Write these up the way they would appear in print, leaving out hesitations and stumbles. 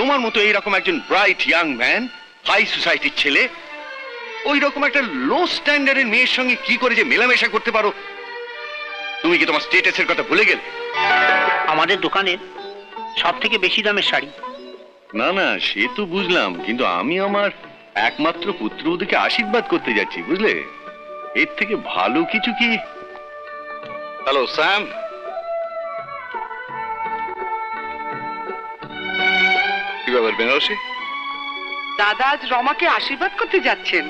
তোমার মতো এইরকম একজন ব্রাইট ইয়াং ম্যান, হাই সোসাইটির ছেলে, ওই রকম একটা লো স্ট্যান্ডার্ডের মেয়ের সঙ্গে কি করে যে মেলামেশা করতে পারো? তুমি কি তোমার স্টেটাসের কথা ভুলে গেলে? আমাদের দোকানের সব থেকে বেশি দামের শাড়ি। না না, সে তো বুঝলাম, কিন্তু আমি আমার একমাত্র পুত্রবধূকে আশীর্বাদ করতে যাচ্ছি, বুঝলে? এর থেকে ভালো কিছু কি? Hello Sam. কি ব্যাপার বেনারসি? দাদা আজ রমাকে আশীর্বাদ করতে যাচ্ছেন।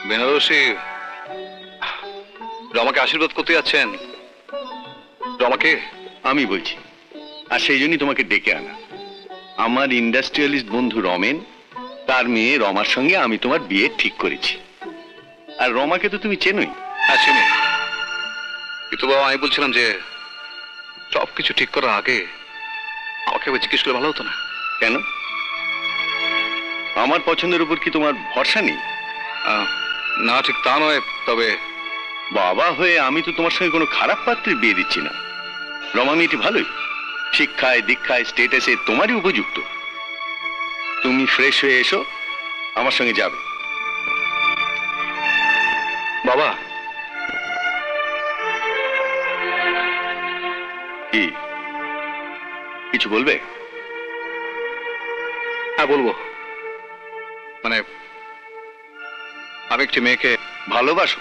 বেনারসি রমাকে আশীর্বাদ করতে যাচ্ছেন? রমাকে আমি বলছি, আর সেই জন্যই তোমাকে ডেকে আনা। আমার ইন্ডাস্ট্রিয়ালিস্ট বন্ধু রমেন, তার মেয়ে রমার সঙ্গে আমি তোমার বিয়ে ঠিক করেছি। আর রমাকে তো তুমি চেনোই। হ্যাঁ চিনি, কিন্তু বাবা আমি বলছিলাম যে সবকিছু ঠিক করার আগে আমাকে জিজ্ঞেস করলে ভালো হতো না? কেন? আমার পছন্দের উপর কি তোমার ভরসা নেই? না ঠিক তা নয়, তবে বাবা হয়ে আমি তো তোমার সঙ্গে কোনো খারাপ পাত্রের বিয়ে দিচ্ছি না। রমা মেয়েটি ভালোই, শিক্ষায় দীক্ষায় স্টেটাসে তোমারই উপযুক্ত। তুমি ফ্রেশ হয়ে এসো, আমার সঙ্গে যাবে। বাবা কি কিছু বলবে? হ্যাঁ বলবো। মানে আমি একটি মেয়েকে ভালোবাসো?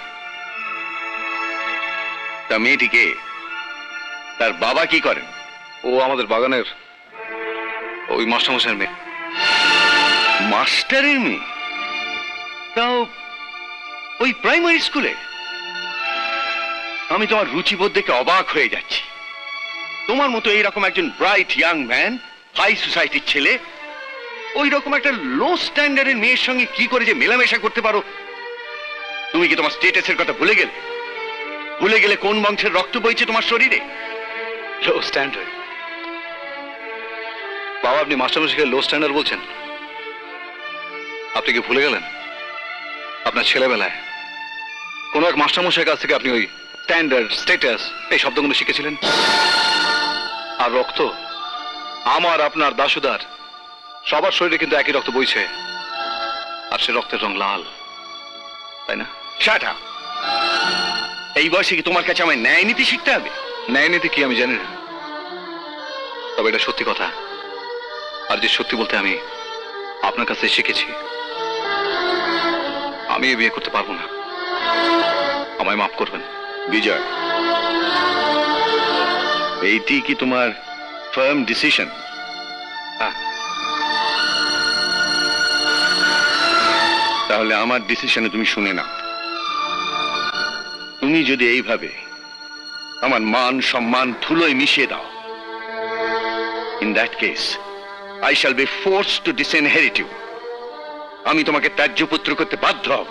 তা মেয়েটিকে, তার বাবা কি করেন? ও আমাদের বাগানের ওই মাস্টারমশাইয়ের মেয়ে। মাস্টারের মেয়ে? তাও ওই প্রাইমারি স্কুলে? আমি তোমার রুচিবোধ দেখে অবাক হয়ে যাচ্ছি। তোমার মতো এইরকম একজন ব্রাইট ইয়াং ম্যান, হাই সোসাইটির ছেলে, ওই রকম একটা লো স্ট্যান্ডার্ডের মেয়ের সঙ্গে কি করে যে মেলামেশা করতে পারো? তুমি কি তোমার স্টেটাসের কথা ভুলে গেলে? ভুলে গেলে কোন বংশের রক্ত বইছে তোমার শরীরে? লো স্ট্যান্ডার্ড? বাবা আপনি মাস্টারমশাইকে লো স্ট্যান্ডার্ড বলছেন? আপনি কি ভুলে গেলেন আপনার ছেলেবেলায় কোন এক মাস্টারমশাইয়ের কাছ থেকে আপনি ওই স্ট্যান্ডার্ড, স্ট্যাটাস এই শব্দগুলো শিখেছিলেন? আর রক্ত, আমার আপনার দাসুদার সবার শরীরে কিন্তু একই রক্ত বইছে, আর সে রক্তের রং লাল, তাই না? Shut up! এই বয়সে কি তোমার কাছে আমায় ন্যায় নীতি শিখতে হবে? ন্যায় নীতি কি আমি জানি না, তবে এটা সত্যি কথা। আর যে সত্যি বলতে আমি আপনার কাছে শিখেছি। আমি এ বিয়ে করতে পারবো না, আমায় মাফ করবেন। বিজয়, এইটি কি তোমার ফার্ম ডিসিশন? হ্যাঁ। তাহলে আমার ডিসিশনে তুমি শুনে নাও। তুমি যদি এইভাবে আমার মান সম্মান ধুলোয় মিশিয়ে দাও, in that case I shall be forced to disinherit you. আমি তোমাকে ত্যায্য পুত্র করতে বাধ্য হব।